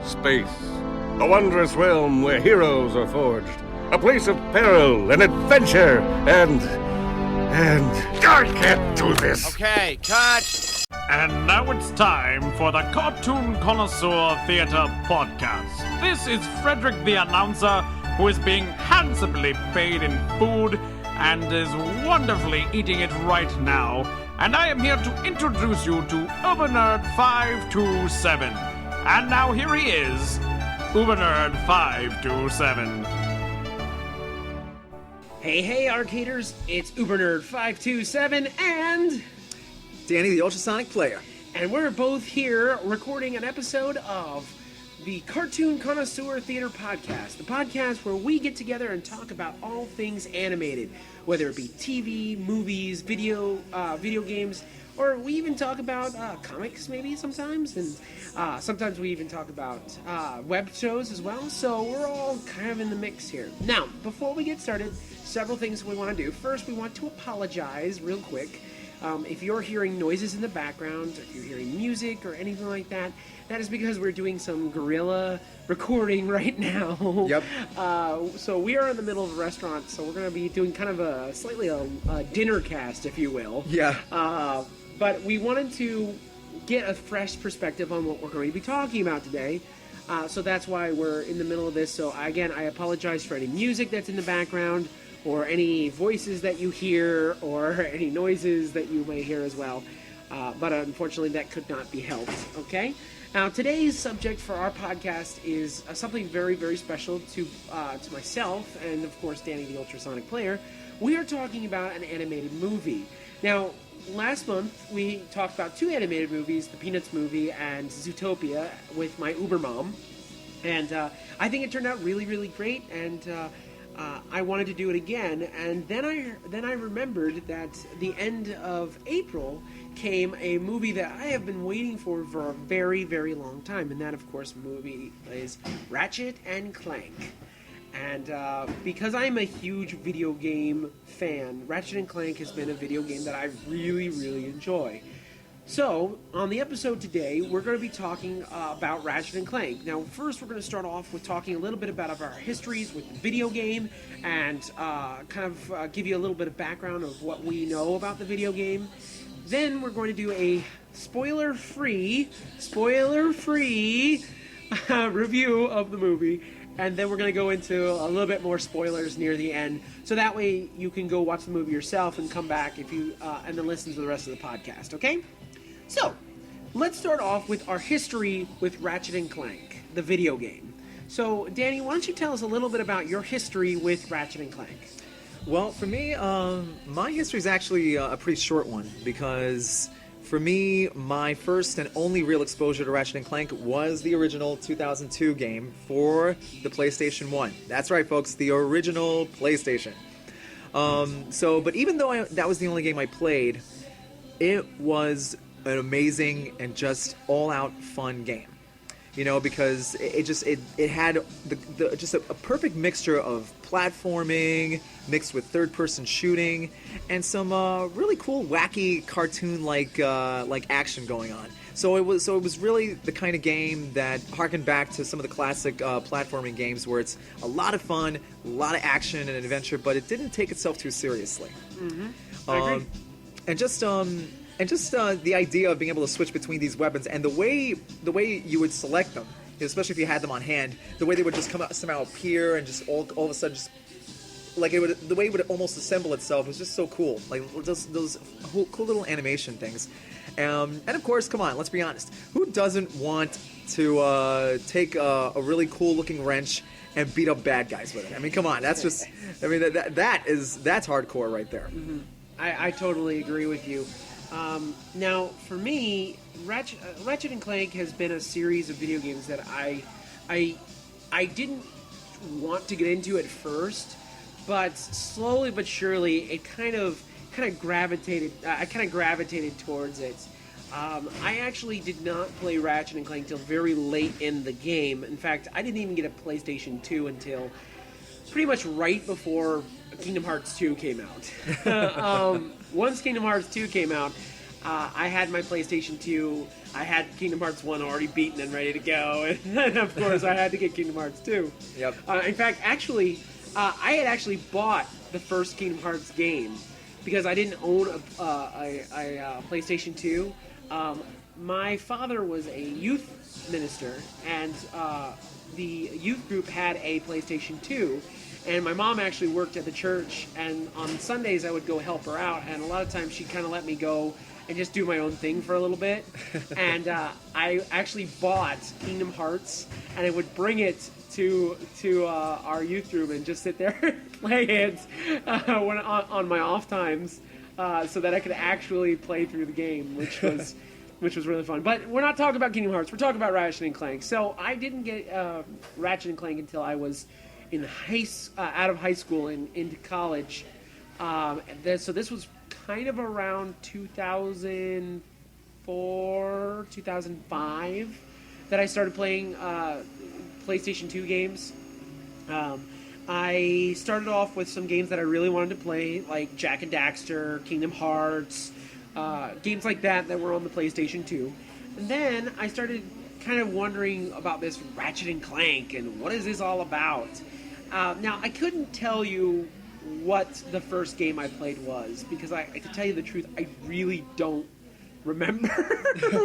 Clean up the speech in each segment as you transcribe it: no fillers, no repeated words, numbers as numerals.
space. A wondrous realm where heroes are forged. A place of peril and adventure and... I can't do this! Okay, cut! And now it's time for the Cartoon Connoisseur Theater Podcast. This is Frederick the announcer, who is being handsomely paid in food and is wonderfully eating it right now. And I am here to introduce you to Ubernerd 527. And now here he is, Ubernerd 527. Hey, Arcaders, it's Ubernerd 527 and... Danny, the UltraSonic player. And we're both here recording an episode of the Cartoon Connoisseur Theater Podcast, the podcast where we get together and talk about all things animated, whether it be TV, movies, video games, or we even talk about comics maybe sometimes, and sometimes we even talk about web shows as well, so we're all kind of in the mix here. Now, before we get started, several things we want to do. First, we want to apologize real quick. If you're hearing noises in the background, or if you're hearing music or anything like that, that is because we're doing some guerrilla recording right now. Yep. So we are in the middle of a restaurant, so we're going to be doing kind of a slightly a dinner cast, if you will. Yeah. But we wanted to get a fresh perspective on what we're going to be talking about today. So that's why we're in the middle of this. So again, I apologize for any music that's in the background, or any voices that you hear, or any noises that you may hear as well. But unfortunately, that could not be helped, okay? Now, today's subject for our podcast is something very, very special to myself, and of course, Danny, the UltraSonic player. We are talking about an animated movie. Now, last month, we talked about two animated movies, the Peanuts movie and Zootopia, with my Uber mom. And I think it turned out really, really great, and I wanted to do it again, and then I remembered that the end of April came a movie that I have been waiting for a very, very long time, and that, of course, movie is Ratchet and Clank. And because I'm a huge video game fan, Ratchet and Clank has been a video game that I really, really enjoy. So, on the episode today, we're going to be talking about Ratchet and Clank. Now, first, we're going to start off with talking a little bit about our histories with the video game and kind of give you a little bit of background of what we know about the video game. Then, we're going to do a spoiler-free review of the movie. And then we're going to go into a little bit more spoilers near the end. So that way, you can go watch the movie yourself and come back if you and then listen to the rest of the podcast, okay? So, let's start off with our history with Ratchet and Clank, the video game. So, Danny, why don't you tell us a little bit about your history with Ratchet and Clank? Well, for me, my history is actually a pretty short one, because for me, my first and only real exposure to Ratchet and Clank was the original 2002 game for the PlayStation 1. That's right, folks, the original PlayStation. But even though that was the only game I played, it was an amazing and just all-out fun game, you know, because it had just a perfect mixture of platforming mixed with third-person shooting and some really cool, wacky cartoon-like action going on. So it was really the kind of game that harkened back to some of the classic platforming games where it's a lot of fun, a lot of action and adventure, but it didn't take itself too seriously. Mm-hmm. I agree. And just the idea of being able to switch between these weapons and the way you would select them, especially if you had them on hand, the way they would just come out, somehow appear and just all of a sudden just like the way it would almost assemble itself was just so cool. Like those cool little animation things. And of course, come on, let's be honest. Who doesn't want to take a really cool looking wrench and beat up bad guys with it? I mean, come on, that's just that's hardcore right there. Mm-hmm. I totally agree with you. Now, for me, Ratchet and Clank has been a series of video games that I didn't want to get into at first, but slowly but surely, it kind of gravitated. I kind of gravitated towards it. I actually did not play Ratchet and Clank till very late in the game. In fact, I didn't even get a PlayStation 2 until pretty much right before Kingdom Hearts 2 came out. Once Kingdom Hearts 2 came out, I had my PlayStation 2. I had Kingdom Hearts 1 already beaten and ready to go. And then, of course, I had to get Kingdom Hearts 2. Yep. In fact, actually, I had actually bought the first Kingdom Hearts game because I didn't own a PlayStation 2. My father was a youth minister, and the youth group had a PlayStation 2. And my mom actually worked at the church, and on Sundays I would go help her out, and a lot of times she'd kind of let me go and just do my own thing for a little bit. And I actually bought Kingdom Hearts, and I would bring it to our youth room and just sit there and play it on my off times, so that I could actually play through the game, which was really fun. But we're not talking about Kingdom Hearts. We're talking about Ratchet and Clank. So I didn't get Ratchet and Clank until I was out of high school and into college. So this was kind of around 2004, 2005 that I started playing PlayStation 2 games. I started off with some games that I really wanted to play, like Jak and Daxter, Kingdom Hearts, games like that were on the PlayStation 2. And then I started kind of wondering about this Ratchet and Clank and what is this all about. Now, I couldn't tell you what the first game I played was, because I to tell you the truth, I really don't remember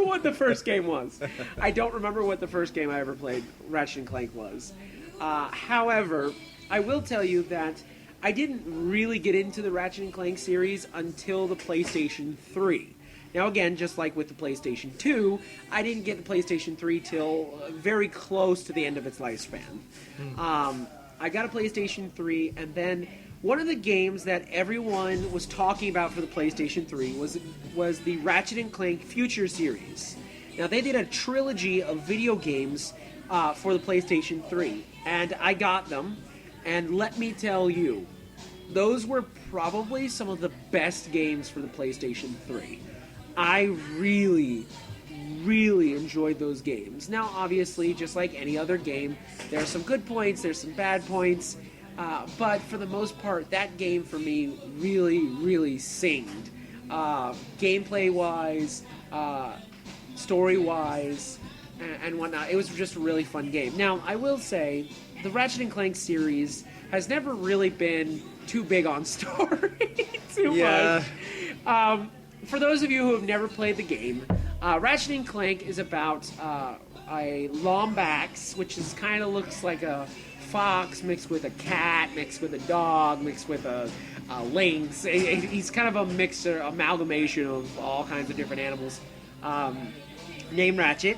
what the first game was. I don't remember what the first game I ever played, Ratchet and Clank, was. However, I will tell you that I didn't really get into the Ratchet and Clank series until the PlayStation 3. Now, again, just like with the PlayStation 2, I didn't get the PlayStation 3 till very close to the end of its lifespan. I got a PlayStation 3, and then one of the games that everyone was talking about for the PlayStation 3 was the Ratchet and Clank Future series. Now, they did a trilogy of video games for the PlayStation 3, and I got them, and let me tell you, those were probably some of the best games for the PlayStation 3. I really enjoyed those games. Now, obviously, just like any other game, there are some good points, there's some bad points, but for the most part, that game for me really singed. Gameplay-wise, story-wise, and whatnot. It was just a really fun game. Now, I will say, the Ratchet and Clank series has never really been too big on story too much. For those of you who have never played the game, Ratchet and Clank is about a Lombax, which is kind of looks like a fox mixed with a cat, mixed with a dog, mixed with a lynx. He's kind of a mixture, amalgamation of all kinds of different animals, named Ratchet,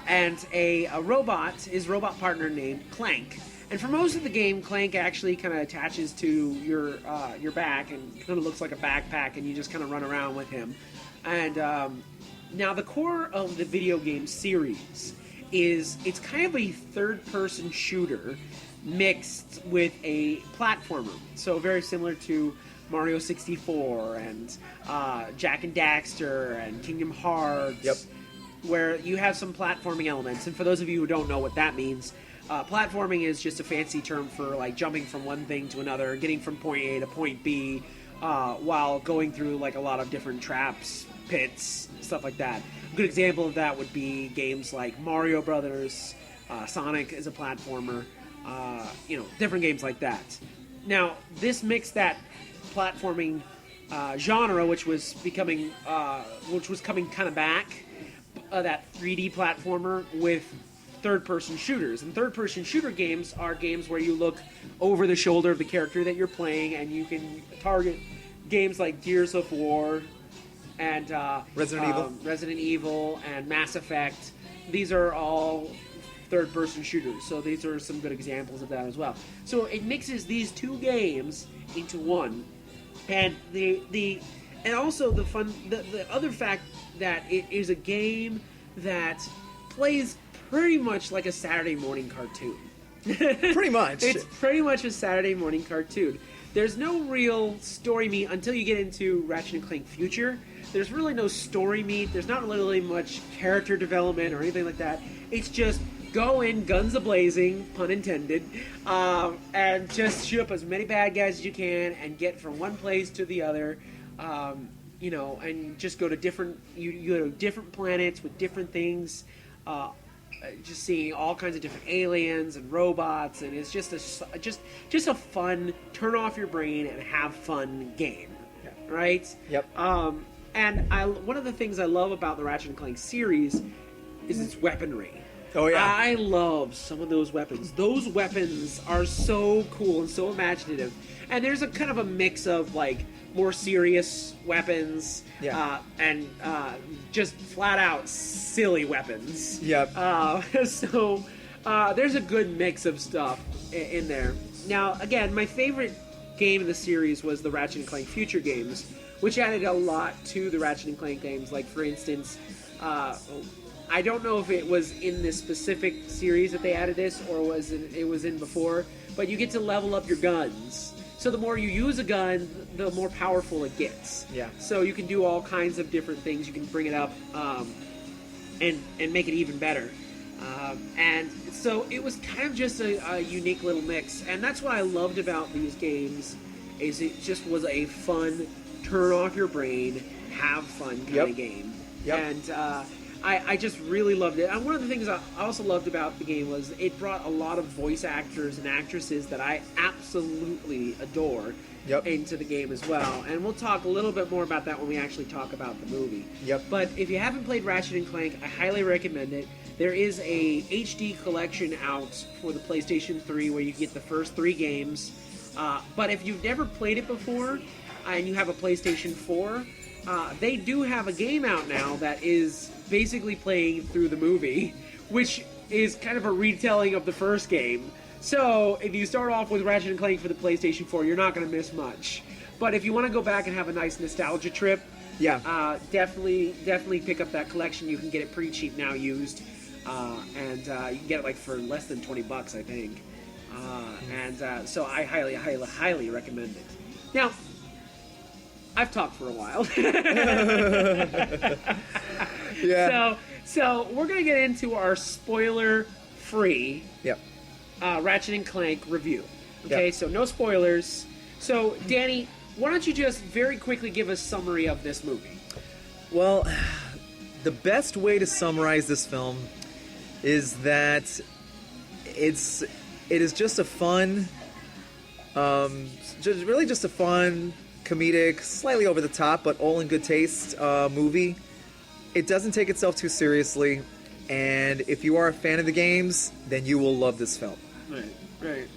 and a robot, his robot partner named Clank. And for most of the game, Clank actually kind of attaches to your back and kind of looks like a backpack, and you just kind of run around with him. And now the core of the video game series is it's kind of a third-person shooter mixed with a platformer. So very similar to Mario 64 and Jak and Daxter and Kingdom Hearts. Yep. Where you have some platforming elements. And for those of you who don't know what that means, platforming is just a fancy term for like jumping from one thing to another, getting from point A to point B, while going through like a lot of different traps, pits, stuff like that. A good example of that would be games like Mario Brothers, Sonic is a platformer, different games like that. Now, this mixed that platforming genre, which was coming kind of back, that 3D platformer with third-person shooters. And third-person shooter games are games where you look over the shoulder of the character that you're playing, and you can target games like Gears of War and Resident Evil and Mass Effect. These are all third-person shooters, so these are some good examples of that as well. So it mixes these two games into one, and the other fact that it is a game that plays pretty much like a Saturday morning cartoon. Pretty much. It's pretty much a Saturday morning cartoon. There's no real story meat until you get into Ratchet and Clank Future. There's really no story meat. There's not really much character development or anything like that. It's just go in, guns a-blazing, pun intended, and just shoot up as many bad guys as you can and get from one place to the other. and just go to different you go to different planets with different things, just seeing all kinds of different aliens and robots, and it's just a fun turn off your brain and have fun game, right? Yep. And one of the things I love about the Ratchet and Clank series is its weaponry. Oh yeah. I love some of those weapons. Those weapons are so cool and so imaginative. And there's a kind of a mix of like more serious weapons, and just flat out silly weapons. Yep. So there's a good mix of stuff in there. Now, again, my favorite game in the series was the Ratchet and Clank Future games, which added a lot to the Ratchet and Clank games. Like, for instance, I don't know if it was in this specific series that they added this, or it was in before, but you get to level up your guns. So the more you use a gun, the more powerful it gets. Yeah. So you can do all kinds of different things. You can bring it up and make it even better. And so it was kind of just a unique little mix. And that's what I loved about these games, is it just was a fun, turn off your brain, have fun kind of game. Yep. And I just really loved it. And one of the things I also loved about the game was it brought a lot of voice actors and actresses that I absolutely adore into the game as well. And we'll talk a little bit more about that when we actually talk about the movie. Yep. But if you haven't played Ratchet and Clank, I highly recommend it. There is a HD collection out for the PlayStation 3 where you get the first 3 games. But if you've never played it before and you have a PlayStation 4, they do have a game out now that is basically playing through the movie, which is kind of a retelling of the first game. So if you start off with Ratchet and Clank for the PlayStation 4, you're not going to miss much. But if you want to go back and have a nice nostalgia trip, definitely pick up that collection. You can get it pretty cheap now, used, and you can get it like for less than $20, I think. So I highly recommend it. Now, I've talked for a while. So we're going to get into our spoiler-free Ratchet and Clank review. Okay, so no spoilers. So, Danny, why don't you just very quickly give a summary of this movie? Well, the best way to summarize this film is that it is just a fun, just a fun, comedic, slightly over the top, but all in good taste movie. It doesn't take itself too seriously, and if you are a fan of the games, then you will love this film. Right.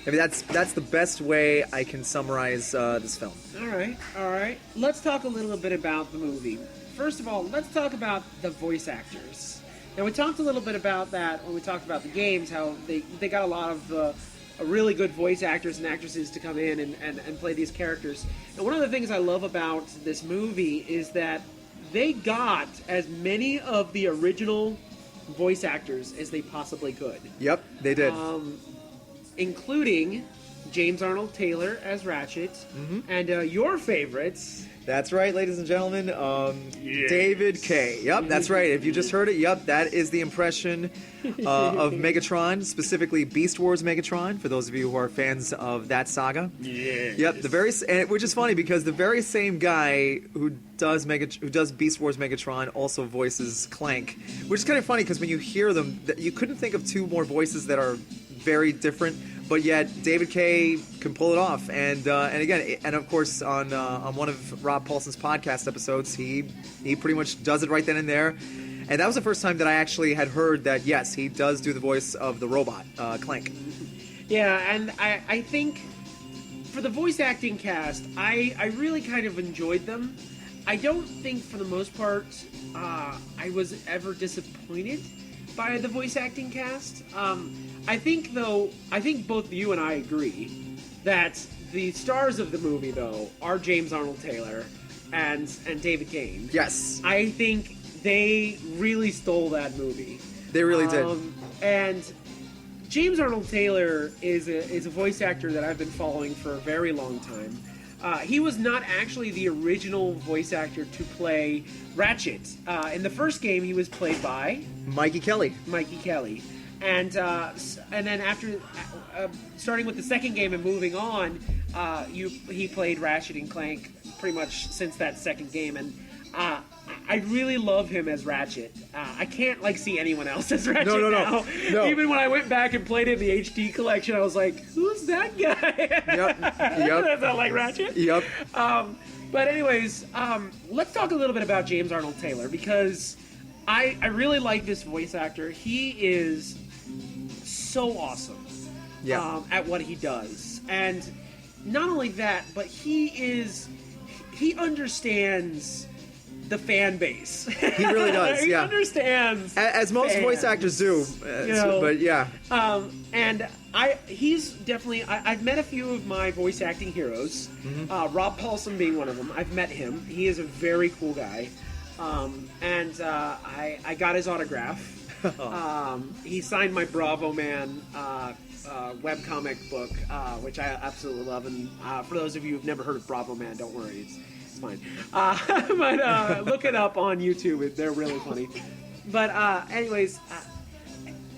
I mean, that's the best way I can summarize this film. All right. Let's talk a little bit about the movie. First of all, let's talk about the voice actors. Now, we talked a little bit about that when we talked about the games, how they got a lot of really good voice actors and actresses to come in and play these characters. And one of the things I love about this movie is that they got as many of the original voice actors as they possibly could. Yep, they did. Including James Arnold Taylor as Ratchet, and your favorites. That's right, ladies and gentlemen. David Kaye. Yep, that's right. If you just heard it, that is the impression of Megatron, specifically Beast Wars Megatron, for those of you who are fans of that saga. Yes. Yep, which is funny because the very same guy who does Beast Wars Megatron also voices Clank, which is kind of funny because when you hear them, you couldn't think of two more voices that are very different, but yet David Kaye can pull it off. And again, and of course on one of Rob Paulson's podcast episodes, he pretty much does it right then and there. And that was the first time that I actually had heard that, yes, he does do the voice of the robot, Clank. Yeah, and I think for the voice acting cast, I really kind of enjoyed them. I don't think for the most part I was ever disappointed by the voice acting cast. I think both you and I agree that the stars of the movie, though, are James Arnold Taylor and David Kaye. Yes. I think they really stole that movie. They really did. And James Arnold Taylor is a voice actor that I've been following for a very long time. He was not actually the original voice actor to play Ratchet. In the first game, he was played by Mikey Kelly. And then after starting with the second game and moving on, he played Ratchet and Clank pretty much since that second game, and I really love him as Ratchet. I can't see anyone else as Ratchet now. No. Even when I went back and played it in the HD collection, I was like, "Who's that guy?" Yep. That's not like Ratchet. Yep. But anyways, let's talk a little bit about James Arnold Taylor, because I really like this voice actor. He is so awesome at what he does, and not only that, but he understands the fan base. He really does. He understands, as most fans, voice actors do. But yeah. And he's definitely. I've met a few of my voice acting heroes. Rob Paulson being one of them. I've met him. He is a very cool guy. And I got his autograph. He signed my Bravo Man webcomic book, which I absolutely love. And for those of you who've never heard of Bravo Man, don't worry, it's fine. But look it up on YouTube; they're really funny. But anyways,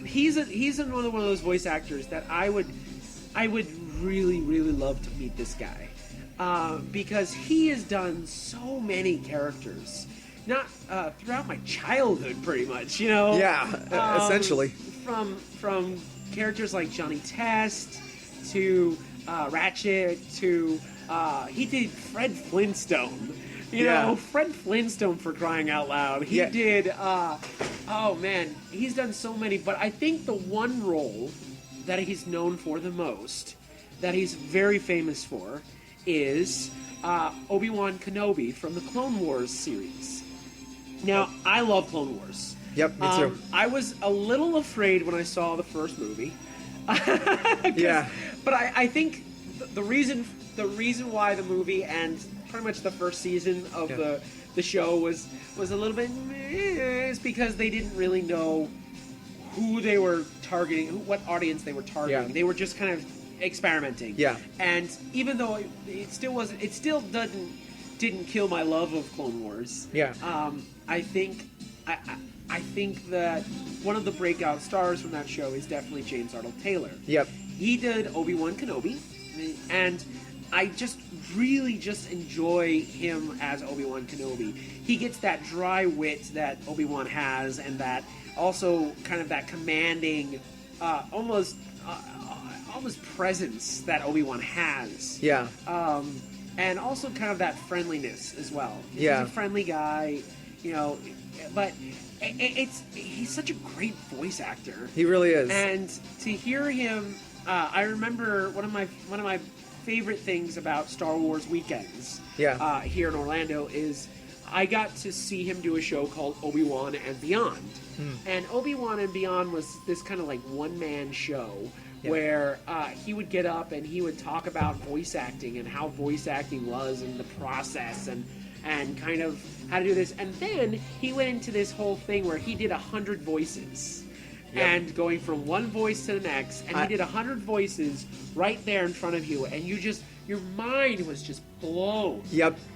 he's one of those voice actors that I would really love to meet this guy, because he has done so many characters. Not throughout my childhood, pretty much, Yeah, essentially. From characters like Johnny Test to Ratchet to he did Fred Flintstone. You know, Fred Flintstone, for crying out loud. He did. Oh man, he's done so many. But I think the one role that he's known for the most, that he's very famous for, is Obi-Wan Kenobi from the Clone Wars series. Now, I love Clone Wars. Yep, me too. I was a little afraid when I saw the first movie. Yeah. But I think the reason why the movie and pretty much the first season of the show was a little bit is because they didn't really know who they were targeting, what audience they were targeting. Yeah. They were just kind of experimenting. Yeah. And even though it still didn't kill my love of Clone Wars. Yeah. I think that one of the breakout stars from that show is definitely James Arnold Taylor. Yep. He did Obi-Wan Kenobi, and I just really enjoy him as Obi-Wan Kenobi. He gets that dry wit that Obi-Wan has, and that also kind of that commanding, almost presence that Obi-Wan has. Yeah. And also kind of that friendliness as well. He's a friendly guy, but he's such a great voice actor. He really is. And to hear him, I remember one of my favorite things about Star Wars weekends here in Orlando is I got to see him do a show called Obi-Wan and Beyond. And Obi-Wan and Beyond was this kind of like one-man show where he would get up and he would talk about voice acting and how voice acting was and the process and kind of how to do this. And then he went into this whole thing where he did 100 voices. And going from one voice to the next, and he did 100 voices right there in front of you, and your mind was just blown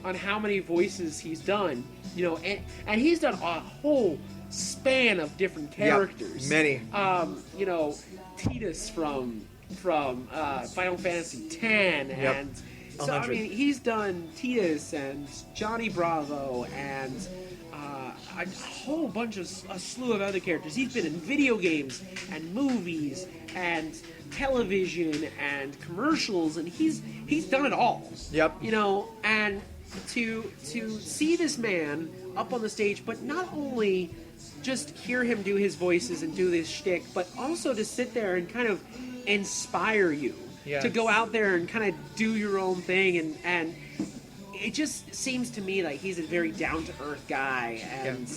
on how many voices he's done, and he's done a whole span of different characters. Many. Tidus from Final Fantasy X, and so 100. I mean, he's done Tidus and Johnny Bravo and a whole bunch of a slew of other characters. He's been in video games and movies and television and commercials, and he's done it all. Yep. And to see this man up on the stage, but not only just hear him do his voices and do this shtick, but also to sit there and kind of inspire you to go out there and kind of do your own thing, and it just seems to me like he's a very down-to-earth guy, and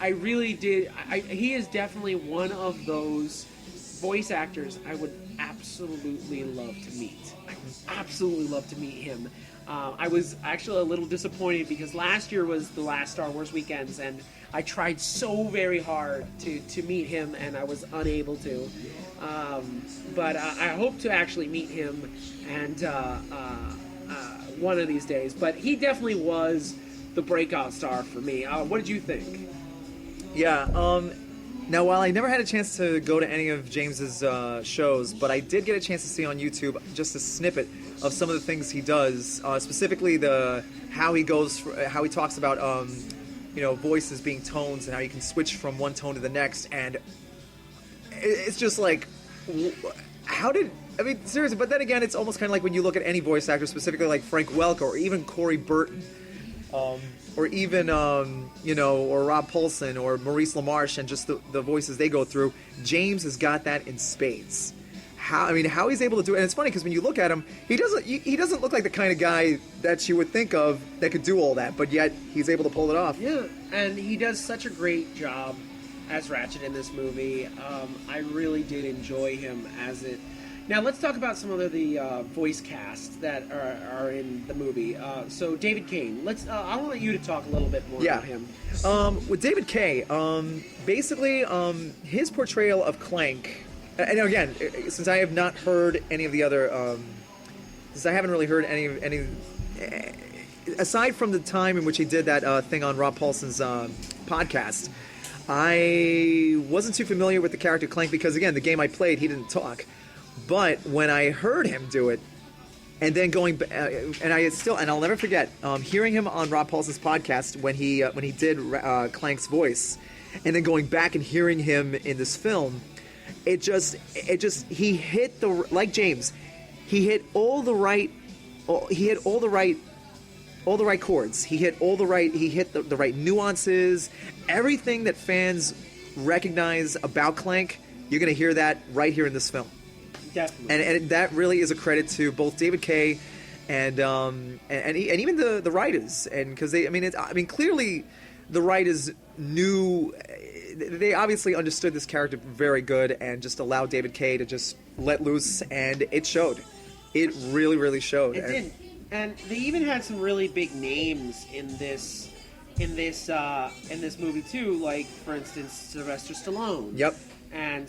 I really did. He is definitely one of those voice actors I would absolutely love to meet. I would absolutely love to meet him. I was actually a little disappointed because last year was the last Star Wars weekends, and I tried so very hard to meet him, and I was unable to. But I hope to actually meet him and one of these days. But he definitely was the breakout star for me. What did you think? Yeah, Now, while I never had a chance to go to any of James's shows, but I did get a chance to see on YouTube just a snippet of some of the things he does, specifically how he talks about voices being tones and how you can switch from one tone to the next, and it's just like, seriously. But then again, it's almost kind of like when you look at any voice actor, specifically like Frank Welker or even Corey Burton. Or even, or Rob Paulson or Maurice LaMarche and just the voices they go through. James has got that in spades. How he's able to do it. And it's funny because when you look at him, he doesn't look like the kind of guy that you would think of that could do all that, but yet he's able to pull it off. Yeah, and he does such a great job as Ratchet in this movie. I really did enjoy him as it. Now let's talk about some of the voice casts that are in the movie. So David Kane, I want you to talk a little bit more about him. With David Kay, basically his portrayal of Clank, and again, since I have not heard any of the other, since I haven't really heard any, aside from the time in which he did that thing on Rob Paulson's podcast, I wasn't too familiar with the character Clank because again, the game I played, he didn't talk. But when I heard him do it, and then and I'll never forget hearing him on Rob Paulson's podcast when he did Clank's voice, and then going back and hearing him in this film, he hit like James, he hit all the right chords, he hit the right nuances, everything that fans recognize about Clank, you're going to hear that right here in this film. Definitely. And that really is a credit to both David Kay and even the writers, and because clearly the writers knew, they obviously understood this character very good and just allowed David Kay to just let loose, and it showed. It really, really showed. It did, and they even had some really big names in this movie too, like for instance Sylvester Stallone. Yep. And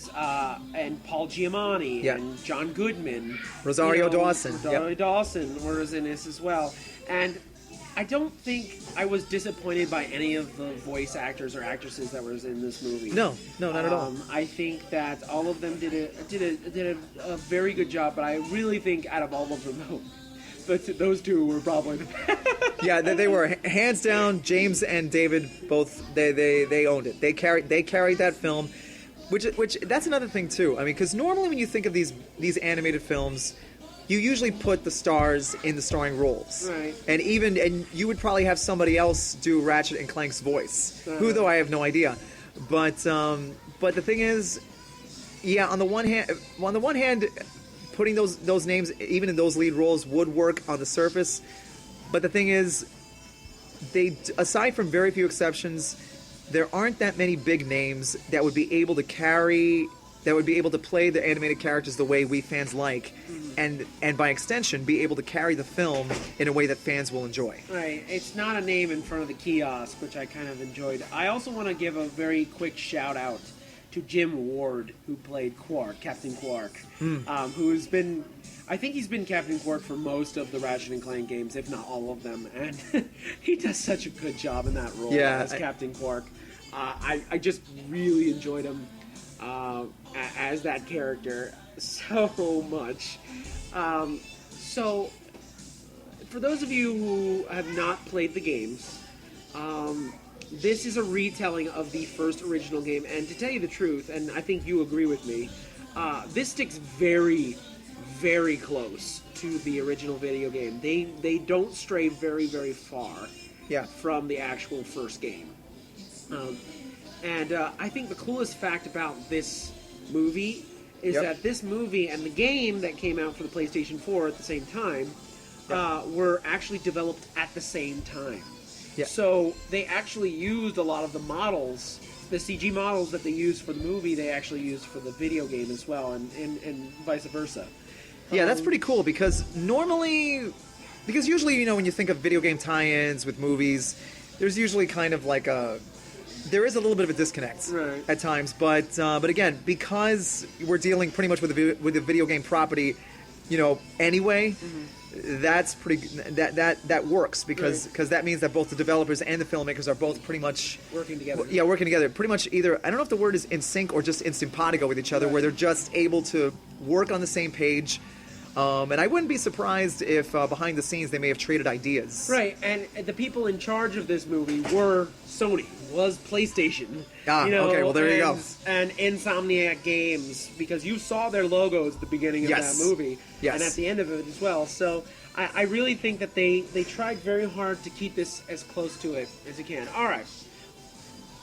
Paul Giamatti and John Goodman, Rosario Dawson was in this as well. And I don't think I was disappointed by any of the voice actors or actresses that was in this movie. No, not at all. I think that all of them did a very good job, but I really think out of all of them, those two were probably the best. Yeah, they were hands down. James and David both they owned it. They carried that film. Which that's another thing too. I mean, because normally when you think of these animated films, you usually put the stars in the starring roles, right? And you would probably have somebody else do Ratchet and Clank's voice, who though I have no idea. But the thing is, yeah, on the one hand, putting those names even in those lead roles would work on the surface. But the thing is, aside from very few exceptions, there aren't that many big names that would be able to play the animated characters the way we fans like, and by extension, be able to carry the film in a way that fans will enjoy. Right. It's not a name in front of the kiosk, which I kind of enjoyed. I also want to give a very quick shout out to Jim Ward, who played Quark, Captain Quark, who's been... I think he's been Captain Quark for most of the Ratchet and Clank games, if not all of them, and he does such a good job in that role as Captain Quark. I just really enjoyed him as that character so much. So, for those of you who have not played the games, this is a retelling of the first original game, and to tell you the truth, and I think you agree with me, this sticks very, very close to the original video game. They don't stray very, very far from the actual first game. And I think the coolest fact about this movie is that this movie and the game that came out for the PlayStation 4 at the same time were actually developed at the same time. Yeah. So they actually used a lot of the models, the CG models that they used for the movie, they actually used for the video game as well, and vice versa. Yeah, that's pretty cool because usually, when you think of video game tie-ins with movies, there's usually kind of like there is a little bit of a disconnect at times, but again, because we're dealing pretty much with a video game property, anyway, that's pretty. That works because that means that both the developers and the filmmakers are both pretty much working together. Yeah, working together. Pretty much either, I don't know if the word is in sync or just in simpatico with each other, where they're just able to work on the same page. And I wouldn't be surprised if behind the scenes they may have traded ideas. Right, and the people in charge of this movie were Sony, was PlayStation. Okay, well there you go. And Insomniac Games, because you saw their logos at the beginning of that movie, and at the end of it as well. So I really think that they tried very hard to keep this as close to it as you can. All right.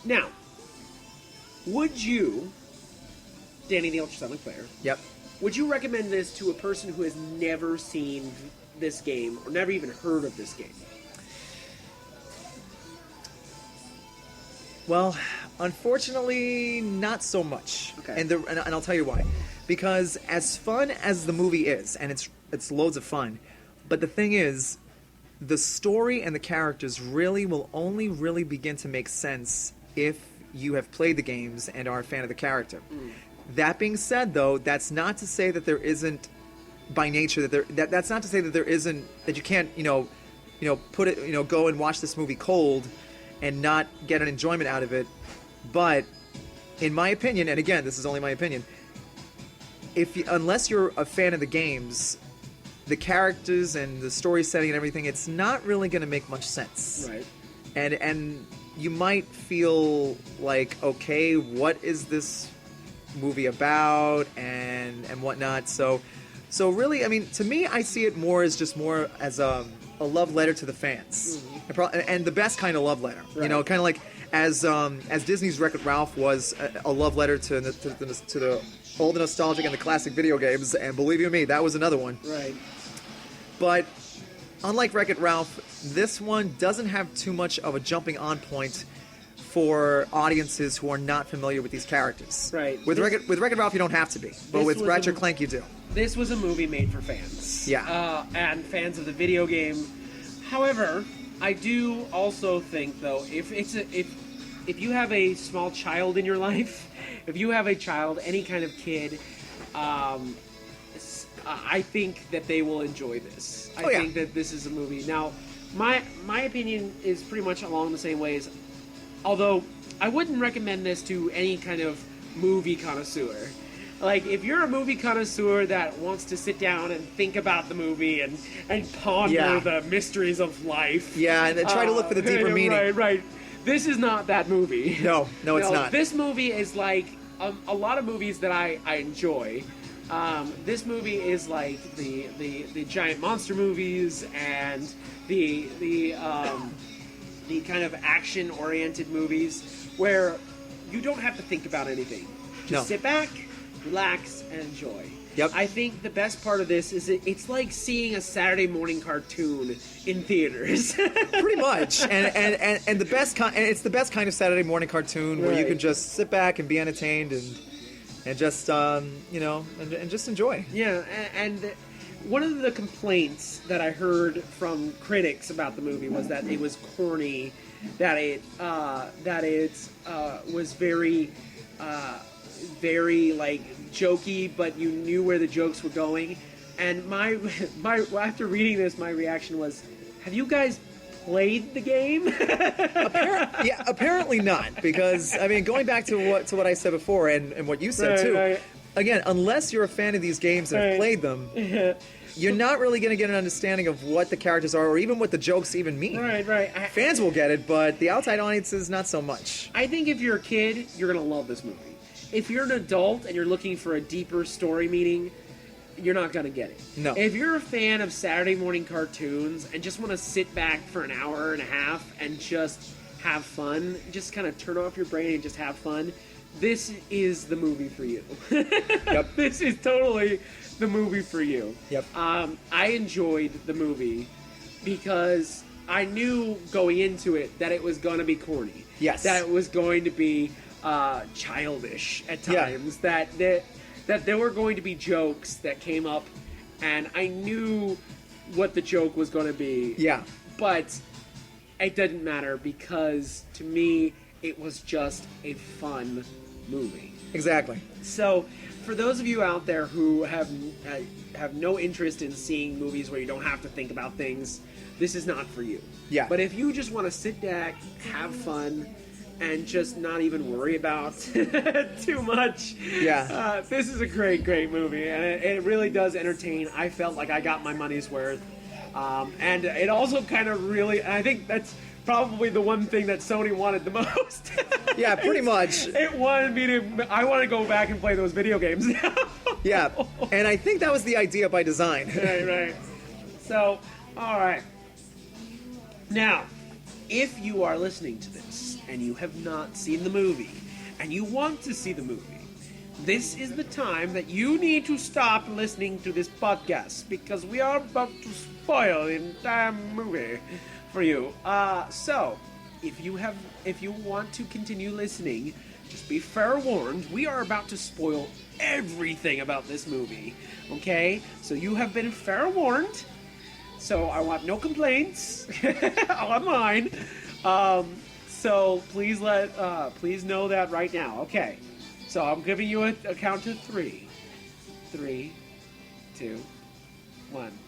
Now, would you, Danny the UltraSonic player, Yep. would you recommend this to a person who has never seen this game or never even heard of this game? Well, unfortunately, not so much. Okay. And I'll tell you why. Because as fun as the movie is, and it's loads of fun, but the thing is, the story and the characters will only really begin to make sense if you have played the games and are a fan of the character. That being said, though, that's not to say that there isn't, by nature, that's not to say that there isn't, that you can't, put it, go and watch this movie cold and not get an enjoyment out of it. But in my opinion, and again, this is only my opinion, unless you're a fan of the games, the characters and the story setting and everything, it's not really going to make much sense. Right. And you might feel like, okay, what is this movie about and whatnot. So really, I mean, to me, I see it more as a love letter to the fans, and the best kind of love letter. Right. Kind of like as Disney's Wreck-It Ralph was a love letter to the old nostalgic and the classic video games, and believe you me, that was another one. Right. But unlike Wreck-It Ralph, this one doesn't have too much of a jumping on point for audiences who are not familiar with these characters. Right. With Wreck-It Ralph, you don't have to be, but with Ratchet and Clank, you do. This was a movie made for fans. Yeah. And fans of the video game. However, I do also think, though, if you have a small child in your life, if you have a child, any kind of kid, I think that they will enjoy this. I think that this is a movie. Now, my opinion is pretty much along the same ways. Although, I wouldn't recommend this to any kind of movie connoisseur. Like, if you're a movie connoisseur that wants to sit down and think about the movie and ponder the mysteries of life. Yeah, and then try to look for the deeper meaning. Right. This is not that movie. No, it's not. This movie is like a lot of movies that I enjoy. This movie is like the giant monster movies and the kind of action-oriented movies where you don't have to think about anything. Just sit back, relax, and enjoy. Yep. I think the best part of this is it's like seeing a Saturday morning cartoon in theaters. Pretty much, and the best and it's the best kind of Saturday morning cartoon where you can just sit back and be entertained and just and just enjoy. Yeah, and one of the complaints that I heard from critics about the movie was that it was corny, that it was very like jokey, but you knew where the jokes were going. And my after reading this, my reaction was, have you guys played the game? Apparently not, because I mean, going back to what I said before and what you said too. Right. Again, unless you're a fan of these games and have played them, you're not really going to get an understanding of what the characters are or even what the jokes even mean. Right. Fans will get it, but the outside audiences, not so much. I think if you're a kid, you're going to love this movie. If you're an adult and you're looking for a deeper story meaning, you're not going to get it. No. If you're a fan of Saturday morning cartoons and just want to sit back for an hour and a half and just have fun, just kind of turn off your brain and just have fun, this is the movie for you. Yep. This is totally the movie for you. Yep. I enjoyed the movie because I knew going into it that it was going to be corny. Yes. That it was going to be childish at times. Yeah. That there were going to be jokes that came up, and I knew what the joke was going to be. Yeah. But it didn't matter because, to me, it was just a fun movie. Exactly. So, for those of you out there who have no interest in seeing movies where you don't have to think about things, this is not for you. Yeah. But if you just want to sit back, have fun, and just not even worry about too much, this is a great movie, and it really does entertain. I felt like I got my money's worth, and it also kind of really, I think that's probably the one thing that Sony wanted the most. Yeah, pretty much. It wanted me to, I want to go back and play those video games now. Yeah, and I think that was the idea by design. Right. So, all right. Now, if you are listening to this and you have not seen the movie and you want to see the movie, this is the time that you need to stop listening to this podcast because we are about to spoil the entire movie for you. So, if you want to continue listening, just be fair warned, we are about to spoil everything about this movie. Okay? So you have been fair warned. So I want no complaints on mine. So please please know that right now. Okay. So I'm giving you a count of 3. 3, 2, 1.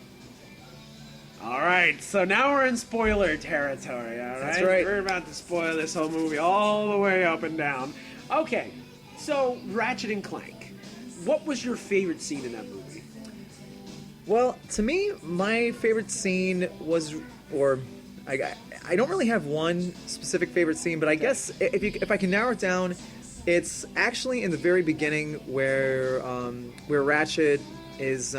All right, so now we're in spoiler territory, all right? That's right. We're about to spoil this whole movie all the way up and down. Okay, so Ratchet and Clank. What was your favorite scene in that movie? Well, to me, my favorite scene was, or I don't really have one specific favorite scene, but I guess if I can narrow it down, it's actually in the very beginning where Ratchet is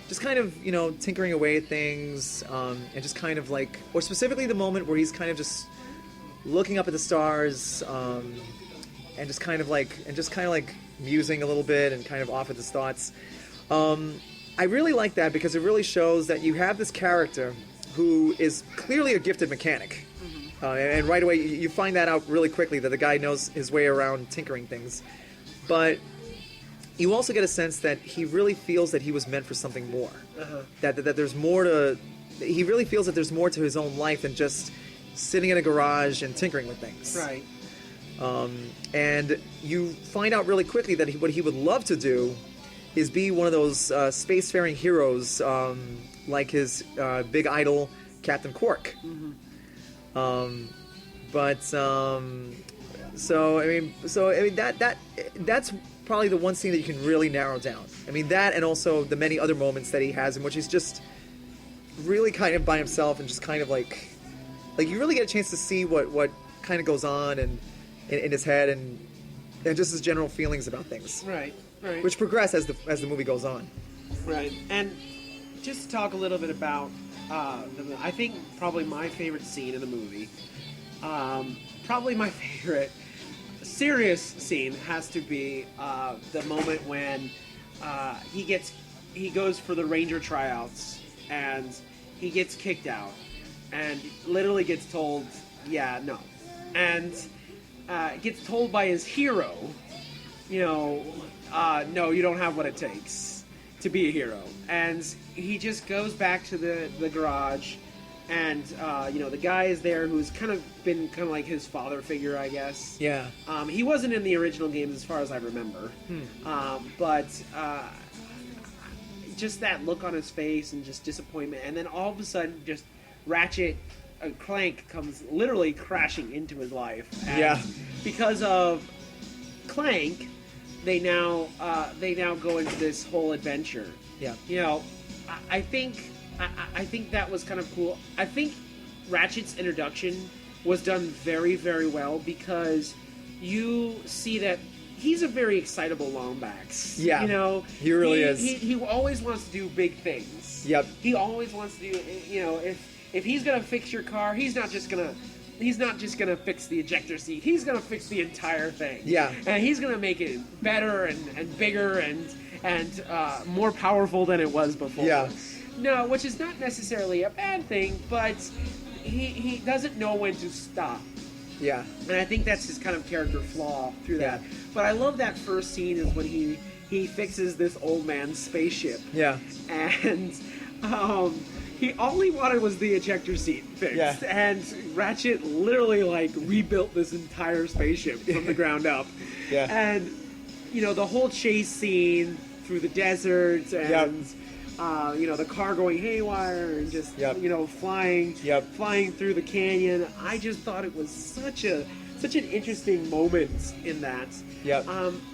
just kind of, tinkering away at things, and just kind of like, or specifically the moment where he's kind of just looking up at the stars, and just kind of like musing a little bit and kind of off at his thoughts. I really like that because it really shows that you have this character who is clearly a gifted mechanic. And right away you find that out really quickly, that the guy knows his way around tinkering things. But you also get a sense that he really feels that he was meant for something more. That there's more to... He really feels that there's more to his own life than just sitting in a garage and tinkering with things. Right. And you find out really quickly that what he would love to do is be one of those spacefaring heroes, like his big idol, Captain Quark. That's probably the one scene that you can really narrow down. I mean, that and also the many other moments that he has in which he's just really kind of by himself and just kind of like you really get a chance to see what kind of goes on and in his head and just his general feelings about things. Right. Which progress as the movie goes on. Right. And just to talk a little bit about I think probably my favorite scene in the movie, probably my favorite serious scene has to be the moment when he goes for the Ranger tryouts and he gets kicked out and literally gets told, no. And gets told by his hero, no, you don't have what it takes to be a hero. And he just goes back to the garage, and the guy is there who's kind of been kind of like his father figure, I guess. Yeah. He wasn't in the original games as far as I remember. But just that look on his face and just disappointment, and then all of a sudden just Ratchet Clank comes literally crashing into his life. And because of Clank, they now go into this whole adventure. Yeah. I think that was kind of cool. I think Ratchet's introduction was done very, very well because you see that he's a very excitable Lombax. Yeah. He really is. He always wants to do big things. Yep. He always wants to do, if he's gonna fix your car, he's not just gonna fix the ejector seat. He's gonna fix the entire thing. Yeah. And he's gonna make it better and bigger and more powerful than it was before. Yeah. No, which is not necessarily a bad thing, but he doesn't know when to stop. Yeah. And I think that's his kind of character flaw through that. But I love that first scene is when he fixes this old man's spaceship. Yeah. And all he wanted was the ejector seat fixed, and Ratchet literally like rebuilt this entire spaceship from the ground up. Yeah. And the whole chase scene through the desert and the car going haywire and just flying through the canyon. I just thought it was such an interesting moment in that.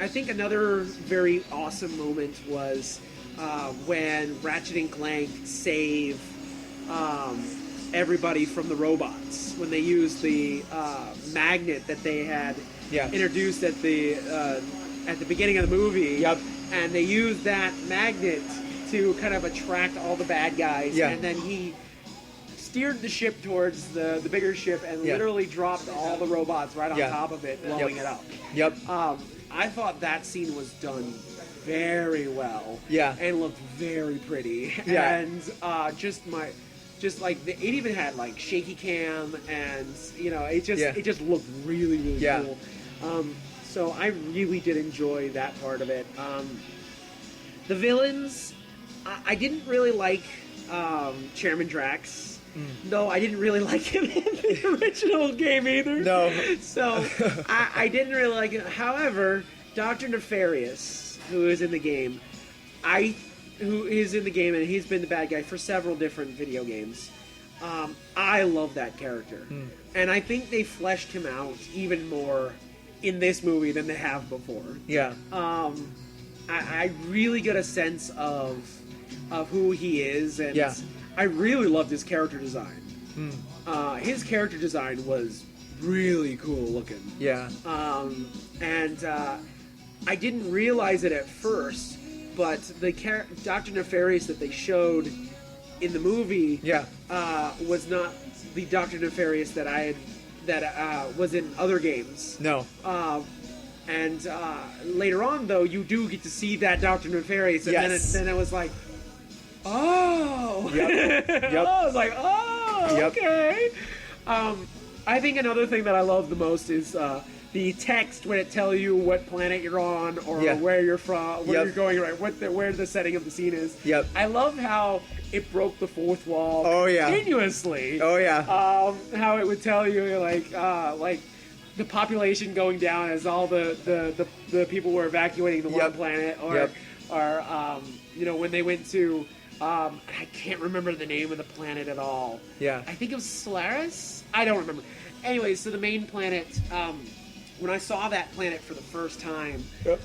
I think another very awesome moment was when Ratchet and Clank save everybody from the robots, when they used the magnet that they had introduced at the beginning of the movie, and they used that magnet to kind of attract all the bad guys, and then he steered the ship towards the bigger ship and literally dropped all the robots right on top of it, blowing it up. I thought that scene was done very well, and looked very pretty, and it even had like shaky cam, and it just looked really cool. So I really did enjoy that part of it. The villains, I didn't really like Chairman Drax. No, I didn't really like him in the original game either. No. So I didn't really like it. However, Dr. Nefarious, who is in the game, and he's been the bad guy for several different video games. I love that character. And I think they fleshed him out even more in this movie than they have before. I really get a sense of who he is, and I really loved his character design. His character design was really cool looking. And I didn't realize it at first, but the Dr. Nefarious that they showed in the movie was not the Dr. Nefarious that was in other games. No. And later on, though, you do get to see that Dr. Nefarious, and then it was like, oh! I was like, oh, okay. I think another thing that I love the most is the text when it tells you what planet you're on or where you're from, where you're going, right? Where the setting of the scene is. I love how it broke the fourth wall continuously. How it would tell you like the population going down as all the people were evacuating the one planet, or when they went to I can't remember the name of the planet at all. I think it was Solaris. I don't remember. Anyway, so the main planet. When I saw that planet for the first time,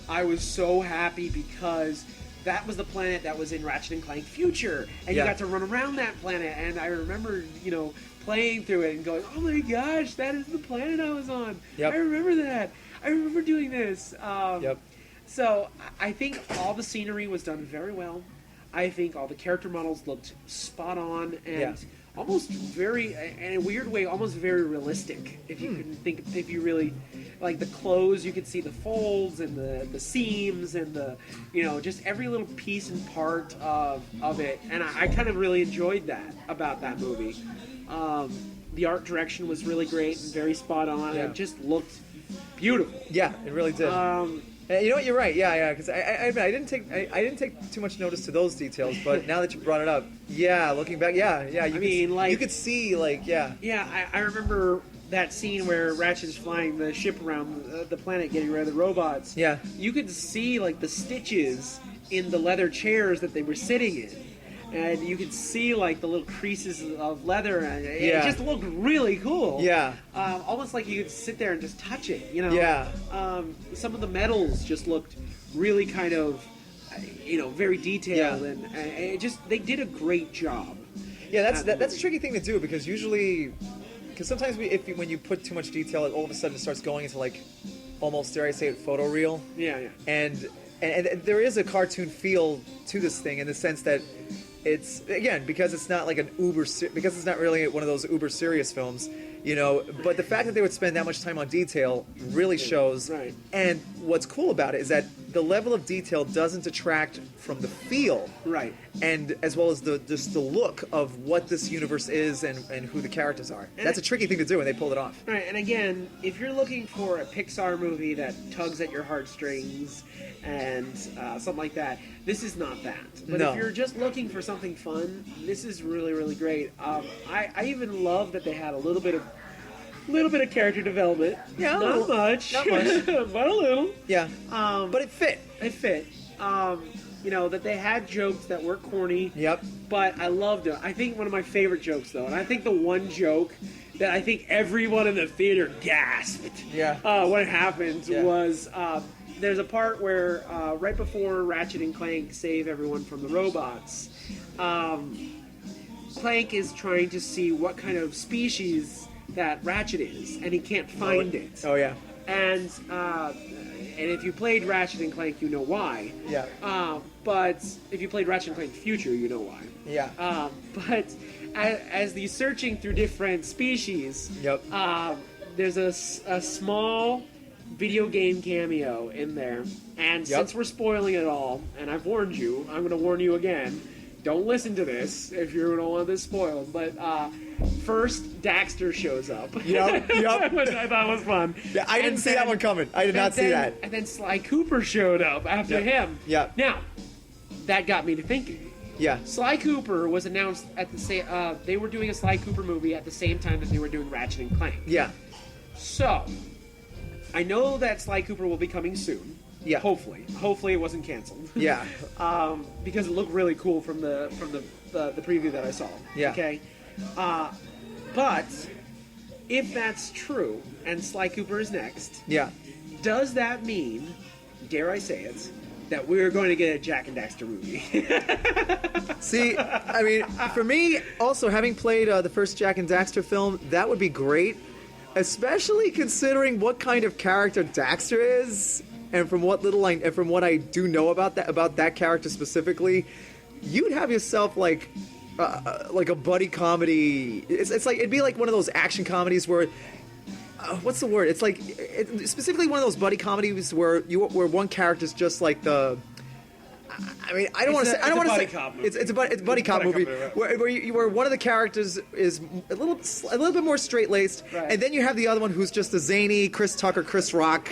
I was so happy because that was the planet that was in Ratchet and Clank Future, and you got to run around that planet. And I remember, playing through it and going, "Oh my gosh, that is the planet I was on! I remember that. I remember doing this." So I think all the scenery was done very well. I think all the character models looked spot on and almost very, in a weird way, almost very realistic. If you really like the clothes, you could see the folds and the seams and the just every little piece and part of it. And I kind of really enjoyed that about that movie. The art direction was really great and very spot on. It just looked beautiful. Yeah, it really did. You know what? You're right. Because I didn't take too much notice to those details, but now that you brought it up, looking back, you could see I remember that scene where Ratchet is flying the ship around the planet, getting rid of the robots. You could see like the stitches in the leather chairs that they were sitting in. And you could see like the little creases of leather, and it just looked really cool. Almost like you could sit there and just touch it. Some of the metals just looked really kind of, very detailed, and it just they did a great job. That's a tricky thing to do because sometimes when you put too much detail, all of a sudden it starts going into like almost, dare I say it, photoreal. And there is a cartoon feel to this thing in the sense that. It's again because it's not like because it's not really one of those uber serious films, But the fact that they would spend that much time on detail really shows. Right. And what's cool about it is that the level of detail doesn't detract from the feel, Right. and as well as just the look of what this universe is and who the characters are. That's a tricky thing to do, and they pulled it off. Right, and again, if you're looking for a Pixar movie that tugs at your heartstrings and something like that, this is not that. But No. if you're just looking for something fun, this is really, really great. I even love that they had a little bit of character development. Yeah, not much, not much. but a little. Yeah, but it fit. It fit. That they had jokes that were corny. Yep. But I loved it. I think one of my favorite jokes, though, and I think the one joke that I think everyone in the theater gasped when it happened was there's a part where right before Ratchet and Clank save everyone from the robots, Clank is trying to see what kind of species that Ratchet is, and he can't find it. Oh yeah. And if you played Ratchet and Clank, you know why. Yeah. But if you played Ratchet and Clank Future, you know why. Yeah. But as the searching through different species, there's a small video game cameo in there. And since we're spoiling it all, and I've warned you, I'm going to warn you again, don't listen to this if you don't want this spoiled. But first, Daxter shows up. Yep. Which I thought was fun. Yeah, I didn't see that one coming. I did not see that. And then Sly Cooper showed up after him. Yeah. Now, that got me to thinking. Yeah. Sly Cooper was announced at the same. They were doing a Sly Cooper movie at the same time that they were doing Ratchet and Clank. Yeah. So, I know that Sly Cooper will be coming soon. Yeah. Hopefully it wasn't canceled. Yeah. Because it looked really cool from the preview that I saw. Yeah. Okay. But if that's true and Sly Cooper is next, Yeah. does that mean, dare I say it, that we're going to get a Jack and Daxter movie? See, I mean, for me, also having played the first Jack and Daxter film, that would be great, especially considering what kind of character Daxter is, and from what I do know about that character specifically, you'd have yourself like a buddy comedy. It's like it'd be like one of those action comedies where. What's the word? It's like specifically one of those buddy comedies where one character's just like the. I mean, I don't want to say. I don't want to say. It's a buddy cop movie where one of the characters is a little bit more straight laced, and then you have the other one who's just a zany Chris Tucker, Chris Rock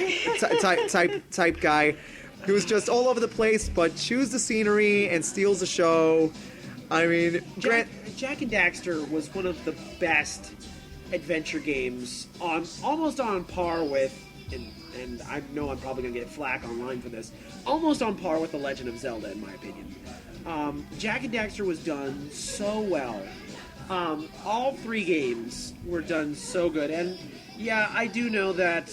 type guy, who's just all over the place but chews the scenery and steals the show. I mean, Jack and Daxter was one of the best adventure games almost on par with, and I know I'm probably gonna get flack online for this, almost on par with The Legend of Zelda in my opinion. Jack and Daxter was done so well. All three games were done so good, and yeah, I do know that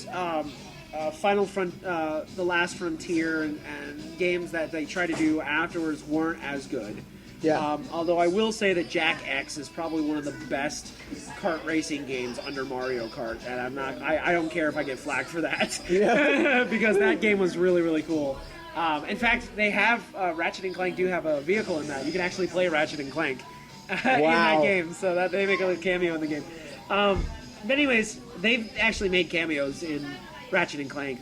The Last Frontier and games that they tried to do afterwards weren't as good. Yeah. Although I will say that Jack X is probably one of the best kart racing games under Mario Kart, and I don't care if I get flack for that. Yeah. Because that game was really, really cool. In fact, they have Ratchet and Clank do have a vehicle in that. You can actually play Ratchet and Clank in that game, so that they make a cameo in the game. But anyways, they've actually made cameos in Ratchet and Clank.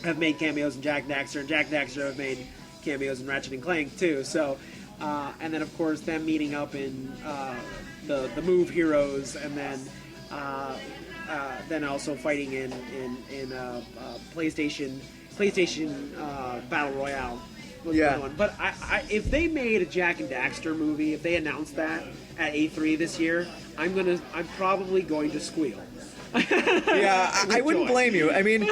Have made cameos in Jack and Daxter, and Jack and Daxter have made cameos in Ratchet and Clank too. So, and then of course them meeting up in the Move Heroes, and then also fighting in PlayStation Battle Royale. Yeah. But if they made a Jack and Daxter movie, if they announced that at E3 this year, I'm probably going to squeal. Yeah, I wouldn't blame you. I mean,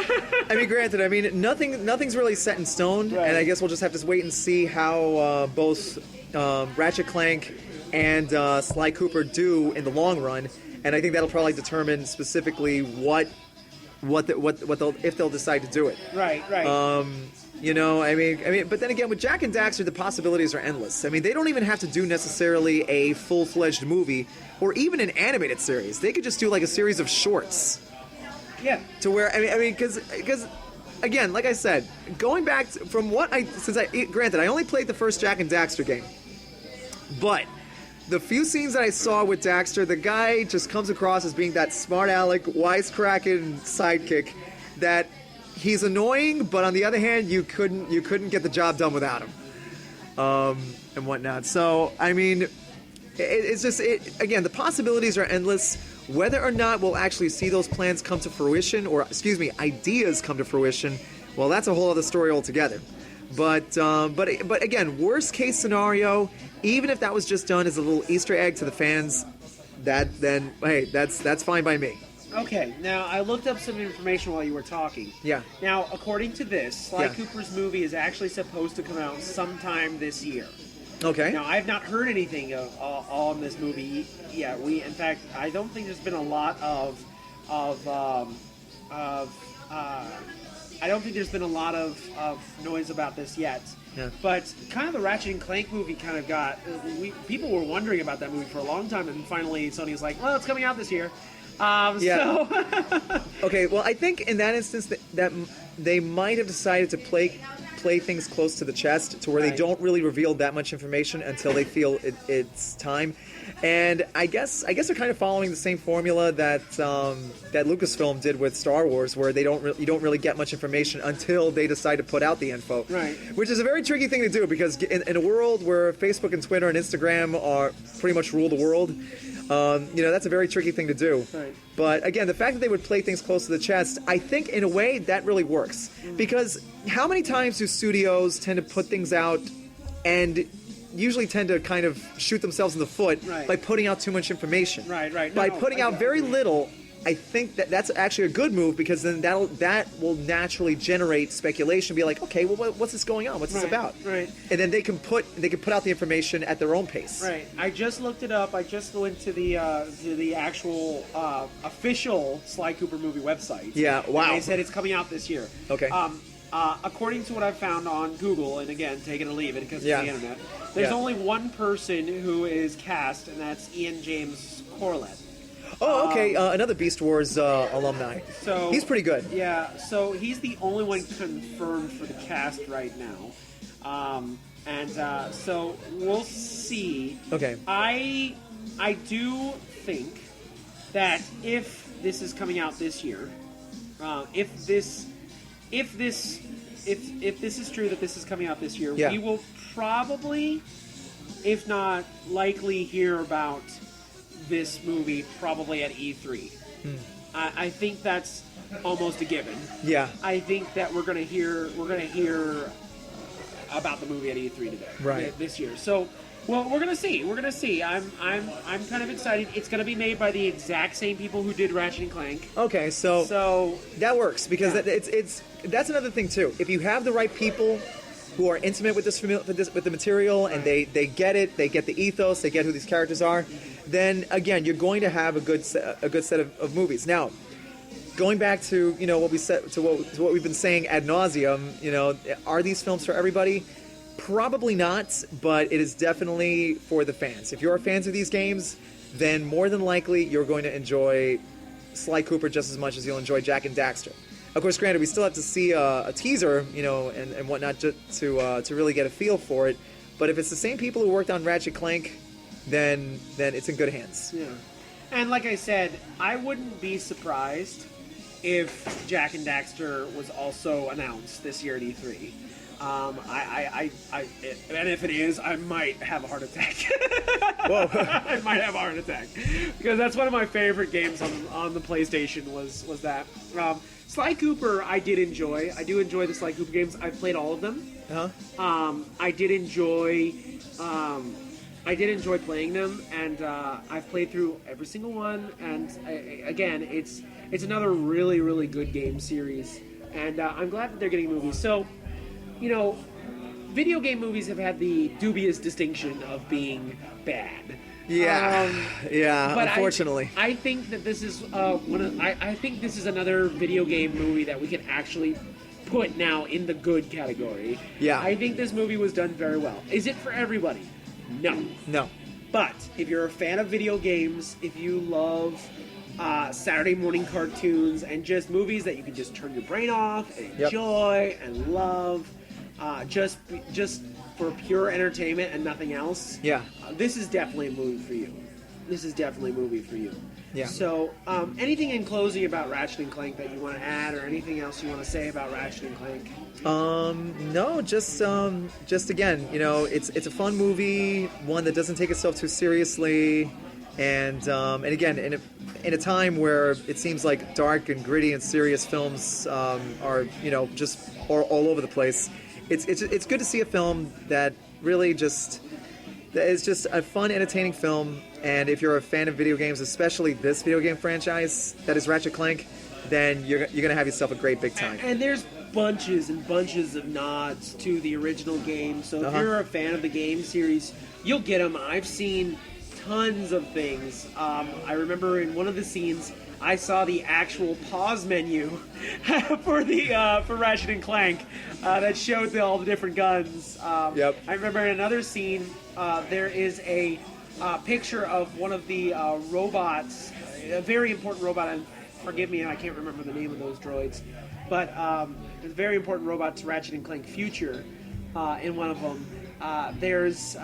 granted, nothing's really set in stone, and I guess we'll just have to wait and see how both Ratchet Clank and Sly Cooper do in the long run, and I think that'll probably determine specifically what if they'll decide to do it. Right. But then again, with Jack and Daxter, the possibilities are endless. I mean, they don't even have to do necessarily a full-fledged movie or even an animated series. They could just do like a series of shorts. Yeah. To where because again, like I said, going back from granted, I only played the first Jack and Daxter game, but the few scenes that I saw with Daxter, the guy just comes across as being that smart aleck, wisecracking sidekick that he's annoying, but on the other hand, you couldn't get the job done without him, and whatnot. So I mean, it's just again, the possibilities are endless. Whether or not we'll actually see those plans come to fruition, or ideas come to fruition, well, that's a whole other story altogether. But again, worst case scenario, even if that was just done as a little Easter egg to the fans, that's fine by me. Okay, now I looked up some information while you were talking. Yeah. Now, according to this, Sly Cooper's movie is actually supposed to come out sometime this year. Okay. Now, I've not heard anything on this movie yet. In fact, I don't think there's been a lot of I don't think there's been a lot of noise about this yet. Yeah. But kind of the Ratchet and Clank movie kind of got... people were wondering about that movie for a long time, and finally Sony was like, well, it's coming out this year. So... Okay, well, I think in that instance that they might have decided to play things close to the chest to where they don't really reveal that much information until they feel it's time. And I guess they're kind of following the same formula that Lucasfilm did with Star Wars, where you don't really get much information until they decide to put out the info. Right. Which is a very tricky thing to do, because in a world where Facebook and Twitter and Instagram are pretty much rule the world, that's a very tricky thing to do. Right. But again, the fact that they would play things close to the chest, I think in a way that really works. Because how many times do studios tend to put things out and usually tend to kind of shoot themselves in the foot by putting out too much information? Right. By putting out very little, I think that's actually a good move, because then that will naturally generate speculation. Be like, okay, well, what's this going on? What's this about? Right. And then they can put out the information at their own pace. Right. I just looked it up. I just went to the actual official Sly Cooper movie website. Yeah. Wow. And they said it's coming out this year. Okay. According to what I've found on Google, and again, take it or leave it because it's the internet, there's only one person who is cast, and that's Ian James Corlett. Oh, okay. Another Beast Wars alumni. So he's pretty good. Yeah. So he's the only one confirmed for the cast right now, so we'll see. Okay. I do think that if this is coming out this year, if this is true that this is coming out this year, we will probably, if not likely, hear about this movie probably at E3. I think that's almost a given. Yeah. I think that we're gonna hear about the movie at E3 today, this year. So, well, we're gonna see. I'm kind of excited. It's gonna be made by the exact same people who did Ratchet and Clank. Okay, so that works, because that's another thing too. If you have the right people who are intimate with with the material, and they get it, they get the ethos, they get who these characters are, then again you're going to have a good set of movies. Now, going back to what we said to what we've been saying ad nauseum, are these films for everybody? Probably not, but it is definitely for the fans. If you're fans of these games, then more than likely you're going to enjoy Sly Cooper just as much as you'll enjoy Jak and Daxter. Of course, granted, we still have to see a teaser, and whatnot, to really get a feel for it. But if it's the same people who worked on Ratchet Clank, then it's in good hands. Yeah. And like I said, I wouldn't be surprised if Jak and Daxter was also announced this year at E3. And if it is, I might have a heart attack. Whoa! I might have a heart attack, because that's one of my favorite games on the PlayStation. Was that Sly Cooper? I did enjoy. I do enjoy the Sly Cooper games. I've played all of them. I did enjoy. I did enjoy playing them, and I've played through every single one. And again, it's another really, really good game series, and I'm glad that they're getting movies. So, video game movies have had the dubious distinction of being bad. But unfortunately, I think that this is I think this is another video game movie that we can actually put now in the good category. Yeah, I think this movie was done very well. Is it for everybody? No. But if you're a fan of video games, if you love Saturday morning cartoons and just movies that you can just turn your brain off and enjoy and love, just for pure entertainment and nothing else, this is definitely a movie for you. this is definitely a movie for you. Yeah. So, anything in closing about Ratchet and Clank that you want to add, or anything else you want to say about Ratchet and Clank? No, just again, it's a fun movie, one that doesn't take itself too seriously, and again, in a time where it seems like dark and gritty and serious films are just all over the place. It's good to see a film that really just is just a fun, entertaining film. And if you're a fan of video games, especially this video game franchise that is Ratchet Clank, then you're gonna have yourself a great big time. And there's bunches and bunches of nods to the original game. So if you're a fan of the game series, you'll get them. I've seen tons of things. I remember in one of the scenes, I saw the actual pause menu for Ratchet and Clank that showed all the different guns. Yep. I remember in another scene, there is a picture of one of the robots, a very important robot. And forgive me, I can't remember the name of those droids, but it's a very important robot to Ratchet and Clank Future. In one of them, there's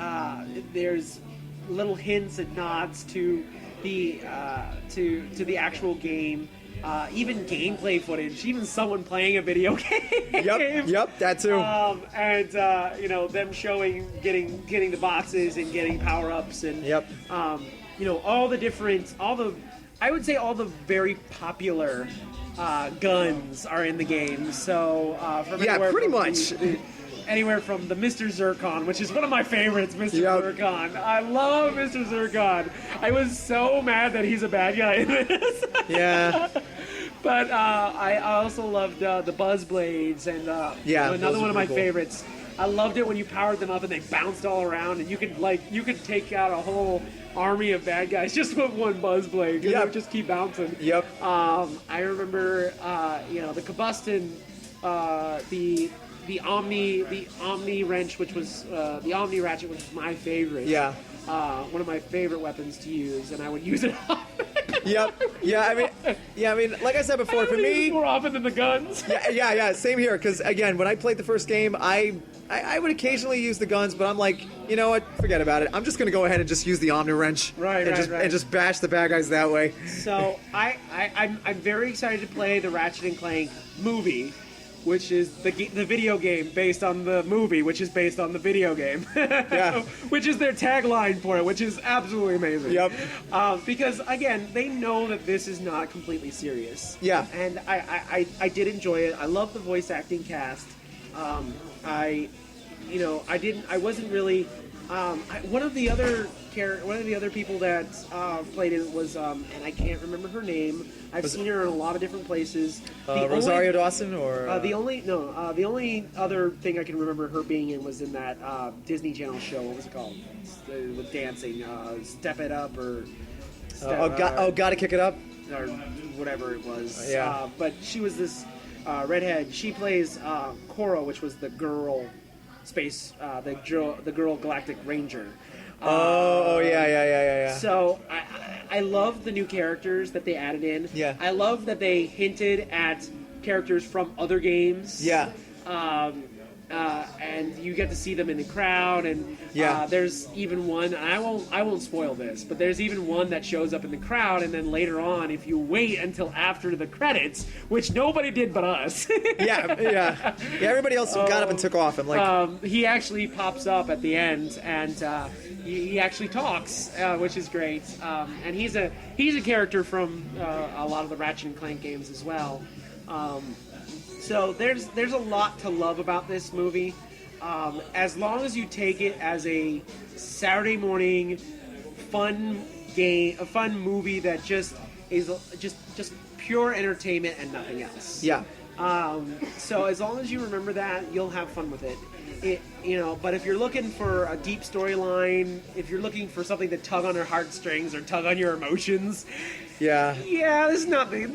little hints and nods to the actual game, even gameplay footage, even someone playing a video game. Yep, that too. And them showing getting the boxes and getting power ups and all the very popular guns are in the game. So pretty much. Anywhere from the Mr. Zircon, which is one of my favorites, Mr. Zircon. I love Mr. Zircon. I was so mad that he's a bad guy in this. Yeah. But I also loved the Buzz Blades, and another one of my favorites. I loved it when you powered them up and they bounced all around, and you could take out a whole army of bad guys just with one Buzz Blade. They would just keep bouncing. Yep. I remember the Combustion, the Omni wrench, which was the Omni Ratchet, which was my favorite. Yeah. One of my favorite weapons to use, and I would use it often. Yep. Yeah. I mean, like I said before, for me, more often than the guns. Yeah. Same here. Because again, when I played the first game, I would occasionally use the guns, but I'm like, you know what? Forget about it. I'm just going to go ahead and just use the Omni wrench, and just bash the bad guys that way. So I'm very excited to play the Ratchet and Clank movie, which is the video game based on the movie, which is based on the video game. Yeah. Which is their tagline for it, which is absolutely amazing. Yep. Because, again, they know that this is not completely serious. Yeah. And I did enjoy it. I love the voice acting cast. I wasn't really... one of the other people that played it was, and I can't remember her name. I've seen her in a lot of different places. Rosario Dawson, or the only other thing I can remember her being in was in that Disney Channel show. What was it called? With dancing, Step It Up, or Gotta Kick It Up, or whatever it was. Yeah. But she was this redhead. She plays Cora, which was the girl space, the girl Galactic Ranger. Yeah. So I love the new characters that they added in. Yeah. I love that they hinted at characters from other games. Yeah. And you get to see them in the crowd, and there's even one. I won't spoil this, but there's even one that shows up in the crowd, and then later on, if you wait until after the credits, which nobody did but us. Yeah. Everybody else got up and took off. I'm like, he actually pops up at the end, and he actually talks, which is great. And he's a character from a lot of the Ratchet and Clank games as well. So there's a lot to love about this movie. As long as you take it as a Saturday morning fun game, a fun movie that just is just pure entertainment and nothing else. yeah. So as long as you remember that, you'll have fun with it. But if you're looking for a deep storyline, if you're looking for something to tug on your heartstrings or tug on your emotions, Yeah. this is not the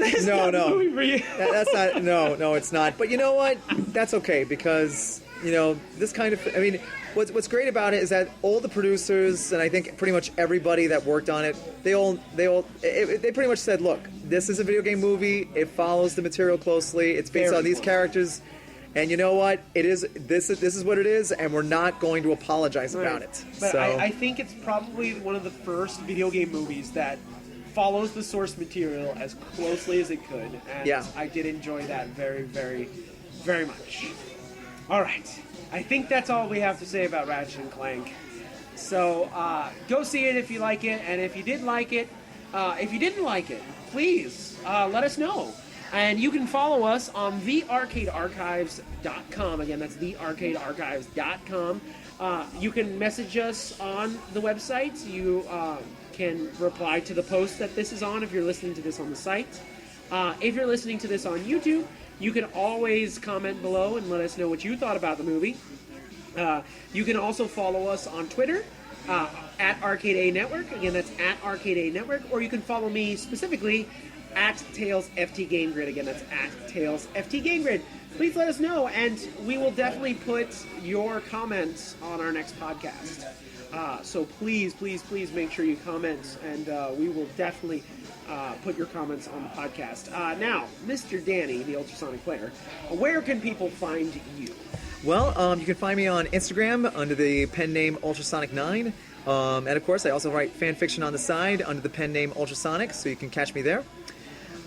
movie for you. That's not. No, it's not. But you know what? That's okay, because this kind of. I mean, what's great about it is that all the producers, and I think pretty much everybody that worked on it, they pretty much said, look, this is a video game movie. It follows the material closely. It's based on these characters. And you know what? This is what it is, and we're not going to apologize about it. But So I think it's probably one of the first video game movies that follows the source material as closely as it could, and Yeah. I did enjoy that very, very, very much. All right, I think that's all we have to say about Ratchet and Clank. So go see it if you like it, and if you did like it, if you didn't like it, please let us know. And you can follow us on thearcadearchives.com. Again, that's thearcadearchives.com. You can message us on the website. You can reply to the post that this is on if you're listening to this on the site. If you're listening to this on YouTube, you can always comment below and let us know what you thought about the movie. You can also follow us on Twitter at Arcade A Network. Again, that's at Arcade A Network. Or you can follow me specifically at Tails FT Game Grid. Again, that's at Tails FT Game Grid. Please let us know, and we will definitely put your comments on our next podcast. So please, please, please make sure you comment, and we will definitely put your comments on the podcast. Now, Mr. Danny, the UltraSonic player, where can people find you? Well, you can find me on Instagram under the pen name UltraSonic9. And of course, I also write fan fiction on the side under the pen name UltraSonic, so you can catch me there.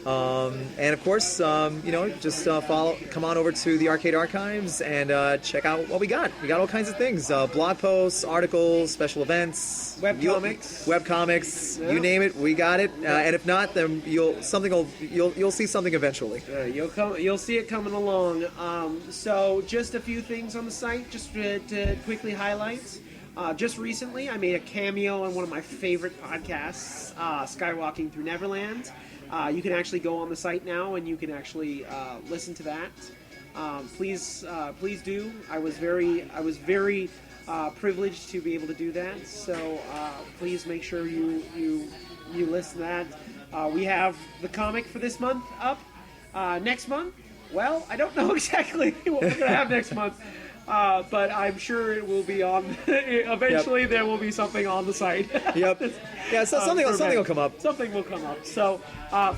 And of course, just come on over to the Arcade Archives and check out what we got. We got all kinds of things: blog posts, articles, special events, webcomics, you name it, we got it. And if not, then you'll see something eventually. You'll see it coming along. So just a few things on the site, just to quickly highlight. Just recently, I made a cameo on one of my favorite podcasts, Skywalking Through Neverland. You can actually go on the site now, and you can actually listen to that. Please do. I was very privileged to be able to do that. So please make sure you listen to that. We have the comic for this month up. Next month, well, I don't know exactly what we're gonna have next month. But I'm sure it will be on. Eventually, There will be something on the site. Yep. Yeah. So something will come up. Something will come up. So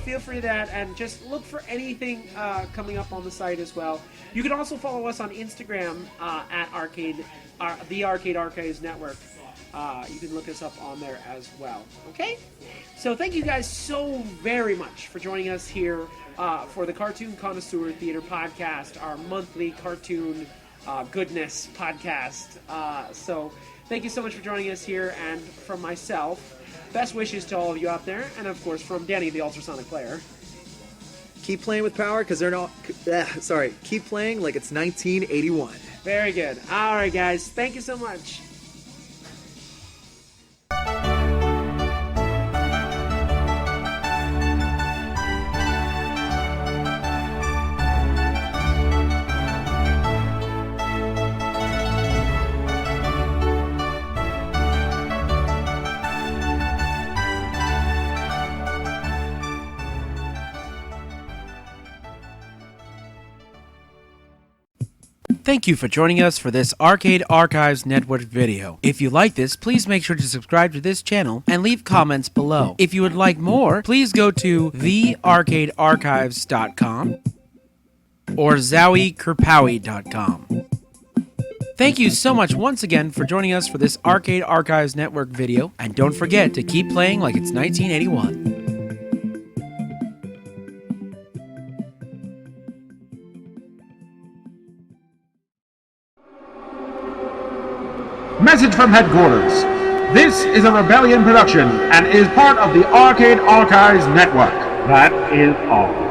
feel free to that, and just look for anything coming up on the site as well. You can also follow us on Instagram at the Arcade Archives Network. You can look us up on there as well. Okay. So thank you guys so very much for joining us here for the Cartoon Connoisseur Theater Podcast, our monthly cartoon goodness podcast. So thank you so much for joining us here, and from myself, best wishes to all of you out there, and of course from Danny, the UltraSonic player. Keep playing with power, because they're not. Keep playing like it's 1981. Very good. All right, guys. Thank you so much. Thank you for joining us for this Arcade Archives Network video. If you like this, please make sure to subscribe to this channel and leave comments below. If you would like more, please go to thearcadearchives.com or zowie.com. Thank you so much once again for joining us for this Arcade Archives Network video, and don't forget to keep playing like it's 1981. Message from headquarters. This is a Rebellion production and is part of the Arcade Archives Network. That is all.